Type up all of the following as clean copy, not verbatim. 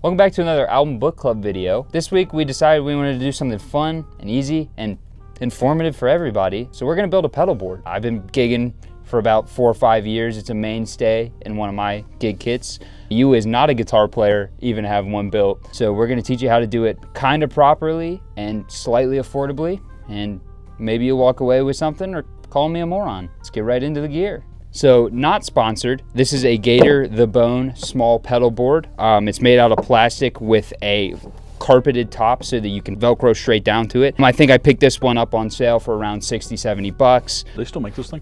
Welcome back to another album book club video. This week we decided we wanted to do something fun and easy and informative for everybody. So we're gonna build a pedal board. I've been gigging for about 4 or 5 years. It's a mainstay in one of my gig kits. You is not a guitar player, even have one built. So we're gonna teach you how to do it kind of properly and slightly affordably. And maybe you'll walk away with something or call me a moron. Let's get right into the gear. So, not sponsored. This is a Gator The Bone small pedal board. It's made out of plastic with a carpeted top so that you can Velcro straight down to it. I think I picked this one up on sale for around 60, 70 bucks. They still make this thing?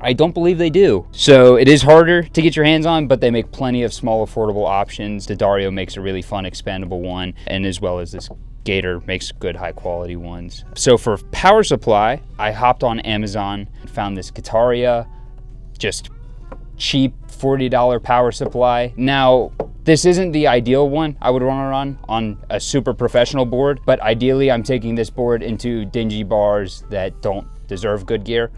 I don't believe they do. So it is harder to get your hands on, but they make plenty of small affordable options. The Dario makes a really fun expandable one, and as well as this Gator makes good high quality ones. So for power supply, I hopped on Amazon and found this Guitaria, just cheap $40 power supply. Now, this isn't the ideal one I would want to run on a super professional board, but ideally I'm taking this board into dingy bars that don't deserve good gear.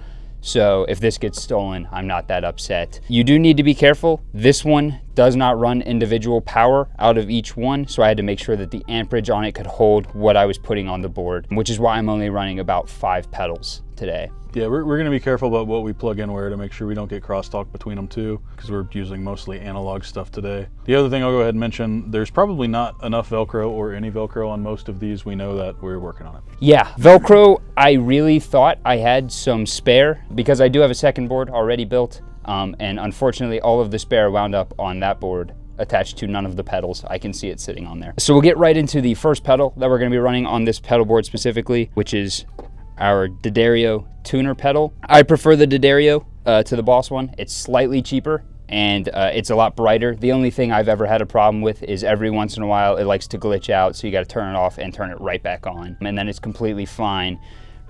So if this gets stolen, I'm not that upset. You do need to be careful. This one does not run individual power out of each one, so I had to make sure that the amperage on it could hold what I was putting on the board, which is why I'm only running about 5 pedals today. Yeah, we're gonna be careful about what we plug in where to make sure we don't get crosstalk between them too, because we're using mostly analog stuff today. The other thing I'll go ahead and mention, there's probably not enough Velcro or any Velcro on most of these. We know that, we're working on it. Yeah, Velcro, I really thought I had some spare because I do have a second board already built, and unfortunately all of the spare wound up on that board attached to none of the pedals. I can see it sitting on there. So we'll get right into the first pedal that we're gonna be running on this pedal board specifically, which is our D'Addario tuner pedal. I prefer the D'Addario to the Boss one. It's slightly cheaper and it's a lot brighter. The only thing I've ever had a problem with is every once in a while it likes to glitch out, so you gotta turn it off and turn it right back on, and then it's completely fine.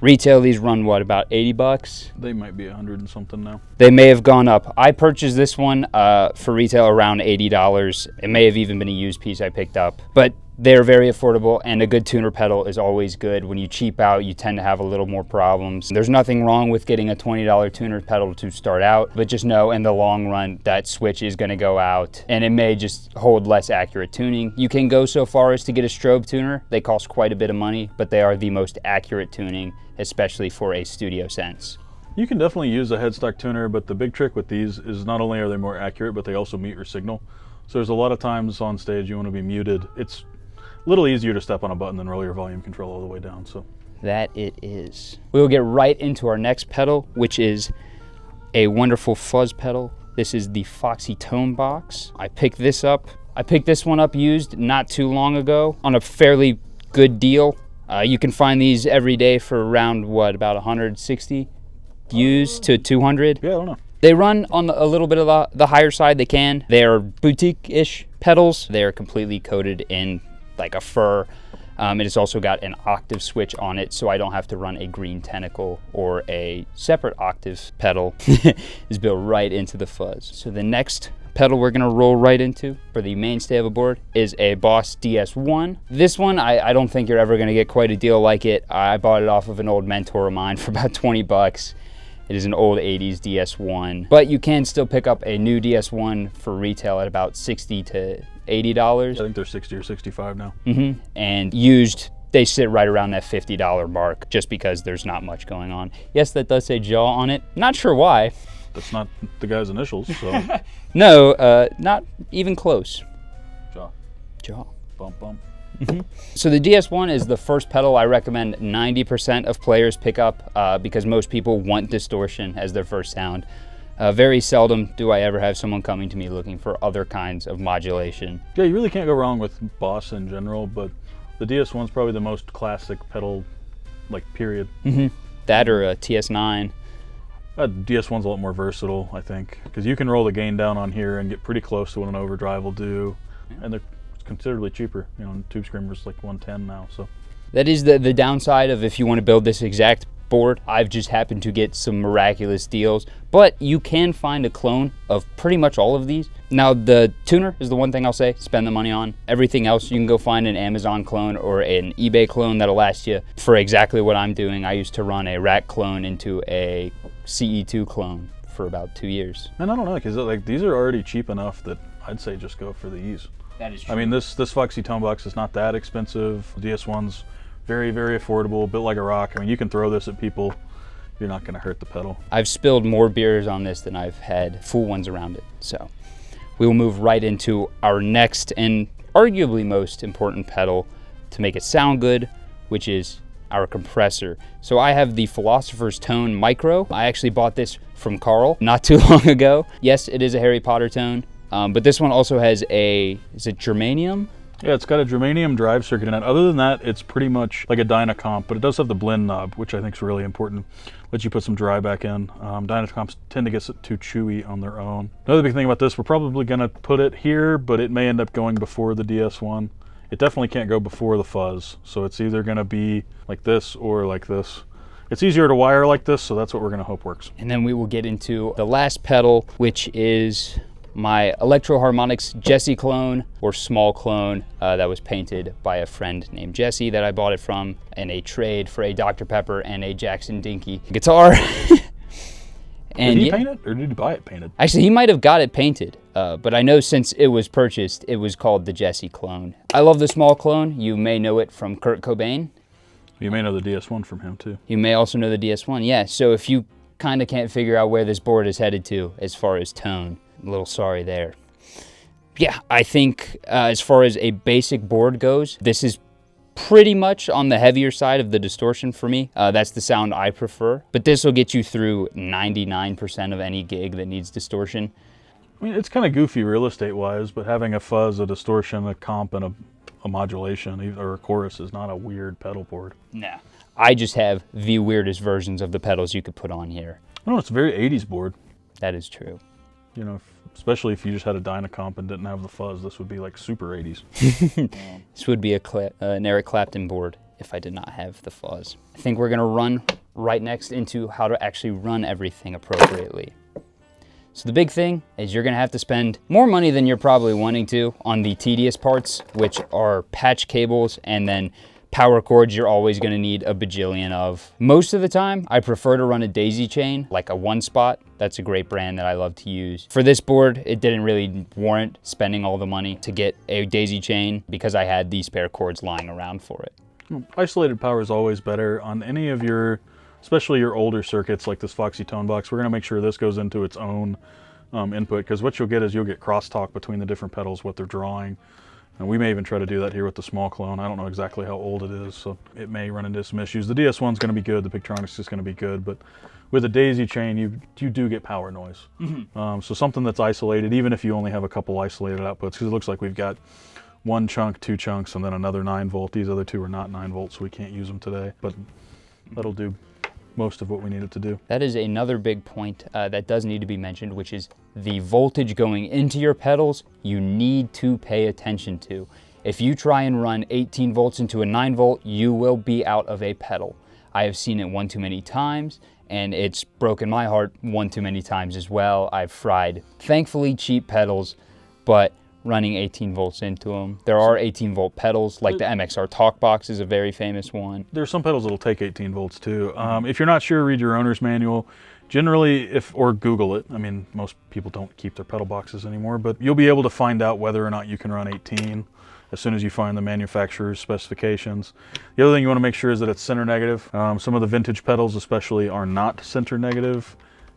Retail, these run what, about 80 bucks? They might be 100 and something now. They may have gone up. I purchased this one for retail around $80. It may have even been a used piece I picked up, but they're very affordable, and a good tuner pedal is always good. When you cheap out, you tend to have a little more problems. There's nothing wrong with getting a $20 tuner pedal to start out, but just know in the long run that switch is gonna go out and it may just hold less accurate tuning. You can go so far as to get a strobe tuner. They cost quite a bit of money, but they are the most accurate tuning, especially for a studio sense. You can definitely use a headstock tuner, but the big trick with these is not only are they more accurate, but they also mute your signal. So there's a lot of times on stage you want to be muted. It's a little easier to step on a button than roll your volume control all the way down. So that it is. We will get right into our next pedal, which is a wonderful fuzz pedal. This is the Foxy Tone Box. I picked this one up used not too long ago on a fairly good deal. You can find these every day for around what, about 160 used to 200. yeah, I don't know. They run on a little bit of the higher side. They can. They are boutique-ish pedals. They are completely coated in like a fur. It has also got an octave switch on it, so I don't have to run a green tentacle or a separate octave pedal. It's built right into the fuzz. So the next pedal we're gonna roll right into for the mainstay of a board is a Boss DS1. This one, I don't think you're ever gonna get quite a deal like it. I bought it off of an old mentor of mine for about 20 bucks. It is an old 80s DS1, but you can still pick up a new DS1 for retail at about $60 to $80. I think they're 60 or 65 now. And used, they sit right around that $50 mark just because there's not much going on. Yes, that does say Jaw on it. Not sure why. That's not the guy's initials, so. No, not even close. Jaw. Bump, bump. So the DS1 is the first pedal I recommend 90% of players pick up because most people want distortion as their first sound. Very seldom do I ever have someone coming to me looking for other kinds of modulation. Yeah, you really can't go wrong with Boss in general, but the DS1's probably the most classic pedal, like, period. That or a TS9. DS1's a lot more versatile, I think, because you can roll the gain down on here and get pretty close to what an overdrive will do, and they're considerably cheaper. You know, Tube Screamer's like 110 now, so. That is the downside of if you want to build this exact board. I've just happened to get some miraculous deals, but you can find a clone of pretty much all of these. Now, the tuner is the one thing I'll say, spend the money on. Everything else, you can go find an Amazon clone or an eBay clone that'll last you for exactly what I'm doing. I used to run a rack clone into a CE2 clone for about 2 years. And I don't know, because like these are already cheap enough that I'd say just go for the ease. That is true. I mean, this Foxy tone box is not that expensive. The DS1's very, very affordable, built like a rock. I mean, you can throw this at people. You're not going to hurt the pedal. I've spilled more beers on this than I've had full ones around it. So we will move right into our next and arguably most important pedal to make it sound good, which is our compressor. So I have the Philosopher's Tone Micro. I actually bought this from Carl not too long ago. Yes, it is a Harry Potter tone, but this one also has is it germanium? Yeah, it's got a germanium drive circuit in it. Other than that, it's pretty much like a Dynacomp, but it does have the blend knob, which I think is really important. Lets you put some dry back in. Dynacomps tend to get too chewy on their own. Another big thing about this, we're probably gonna put it here, but it may end up going before the DS1. It definitely can't go before the fuzz, so it's either gonna be like this or like this. It's easier to wire like this, so that's what we're gonna hope works. And then we will get into the last pedal, which is my Electro Harmonics Jesse clone, or small clone, that was painted by a friend named Jesse that I bought it from in a trade for a Dr. Pepper and a Jackson Dinky guitar. And did he paint it, or did he buy it painted? Actually, he might have got it painted, but I know since it was purchased, it was called the Jesse clone. I love the small clone. You may know it from Kurt Cobain. You may know the DS1 from him too. You may also know the DS1, yeah. So if you kind of can't figure out where this board is headed to as far as tone, I'm a little sorry there. Yeah, I think as far as a basic board goes, this is pretty much on the heavier side of the distortion for me. That's the sound I prefer. But this will get you through 99% of any gig that needs distortion. I mean, it's kind of goofy real estate-wise, but having a fuzz, a distortion, a comp, and a modulation, or a chorus is not a weird pedal board. Nah. I just have the weirdest versions of the pedals you could put on here. No, it's a very 80s board. That is true. You know, especially if you just had a Dynacomp and didn't have the fuzz, this would be like super 80s. This would be an Eric Clapton board if I did not have the fuzz. I think we're gonna run right next into how to actually run everything appropriately. So the big thing is you're gonna have to spend more money than you're probably wanting to on the tedious parts, which are patch cables and then power cords you're always gonna need a bajillion of. Most of the time, I prefer to run a daisy chain, like a One Spot. That's a great brand that I love to use. For this board, it didn't really warrant spending all the money to get a daisy chain because I had these spare cords lying around for it. Isolated power is always better on any of your, especially your older circuits like this Foxy Tone Box. We're gonna make sure this goes into its own input, because what you'll get is you'll get crosstalk between the different pedals, what they're drawing. And we may even try to do that here with the small clone. I don't know exactly how old it is, so it may run into some issues. The DS1's gonna be good, the Pictronics is gonna be good, but with a daisy chain, you do get power noise. So something that's isolated, even if you only have a couple isolated outputs, because it looks like we've got one chunk, two chunks, and then another 9-volt. These other two are not 9-volt, so we can't use them today, but that'll do most of what we need it to do. That is another big point that does need to be mentioned, which is the voltage going into your pedals, you need to pay attention to. If you try and run 18 volts into a 9-volt, you will be out of a pedal. I have seen it one too many times, and it's broken my heart one too many times as well. I've fried, thankfully, cheap pedals, but running 18 volts into them. There are 18 volt pedals, like the MXR Talkbox is a very famous one. There's some pedals that'll take 18 volts too. If you're not sure, read your owner's manual. Generally, or Google it. I mean, most people don't keep their pedal boxes anymore, but you'll be able to find out whether or not you can run 18 as soon as you find the manufacturer's specifications. The other thing you want to make sure is that it's center negative. Some of the vintage pedals especially are not center negative,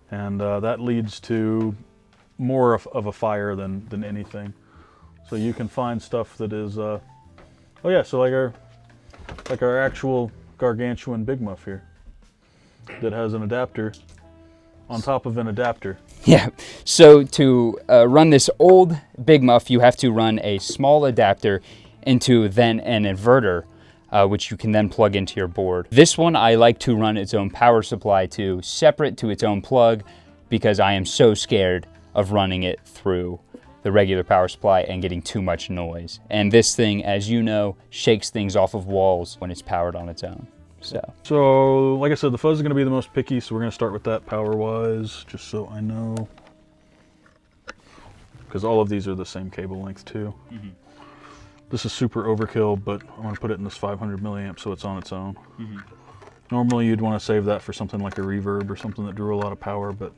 and that leads to more of a fire than anything. So you can find stuff that is, oh yeah, so like our actual gargantuan Big Muff here that has an adapter on top of an adapter. Yeah, so to run this old Big Muff, you have to run a small adapter into then an inverter, which you can then plug into your board. This one I like to run its own power supply to, separate to its own plug, because I am so scared of running it through the regular power supply and getting too much noise. And this thing, as you know, shakes things off of walls when it's powered on its own. So like I said, the fuzz is going to be the most picky, so we're going to start with that power-wise, just so I know. Because all of these are the same cable length too. This is super overkill, but I'm going to put it in this 500 milliamp so it's on its own. Normally you'd want to save that for something like a reverb or something that drew a lot of power, but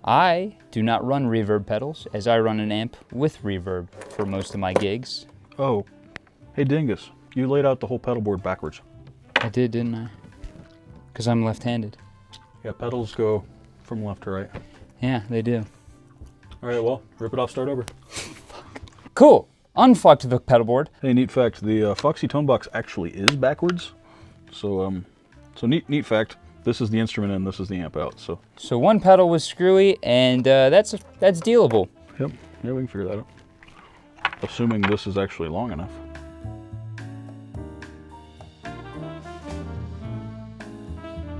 I do not run reverb pedals, as I run an amp with reverb for most of my gigs. Oh, hey Dingus, you laid out the whole pedal board backwards. I did, didn't I? Because I'm left-handed. Yeah, pedals go from left to right. Yeah, they do. All right, well, rip it off, start over. Cool. Unfucked the pedal board. Hey, neat fact, the Foxy Tone Box actually is backwards. So neat fact, this is the instrument in, this is the amp out, so. So one pedal was screwy, and that's dealable. Yep, yeah, we can figure that out. Assuming this is actually long enough.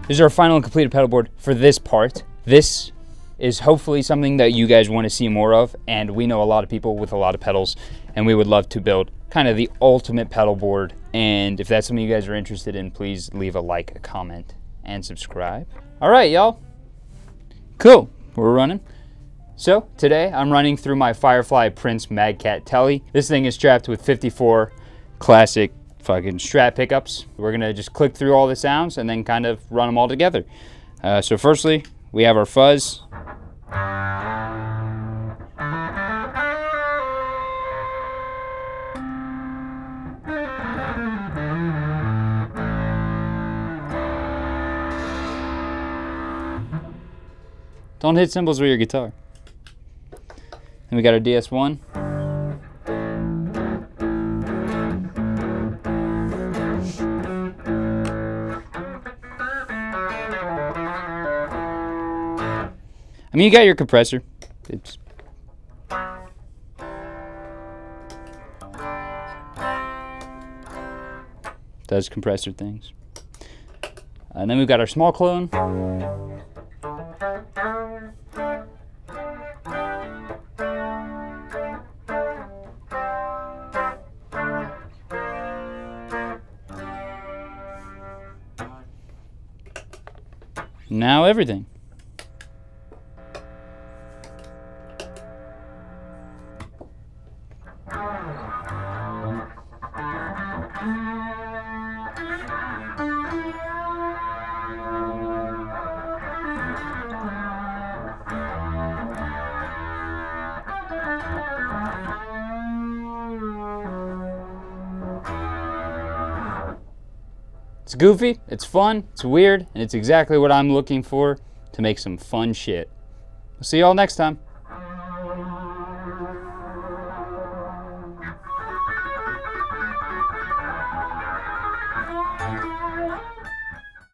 This is our final and completed pedal board for this part. This is hopefully something that you guys want to see more of, and we know a lot of people with a lot of pedals, and we would love to build kind of the ultimate pedal board. And if that's something you guys are interested in, please leave a like, a comment, and subscribe. All right, y'all. Cool, we're running. So today I'm running through my Firefly Prince Magcat Telly. This thing is strapped with 54 classic fucking Strat pickups. We're gonna just click through all the sounds and then kind of run them all together. So firstly, we have our fuzz. Don't hit cymbals with your guitar. Then we got our DS1. I mean, you got your compressor. It's does compressor things. And then we've got our small clone. Now everything. It's goofy, it's fun, it's weird, and it's exactly what I'm looking for to make some fun shit. We'll see y'all next time.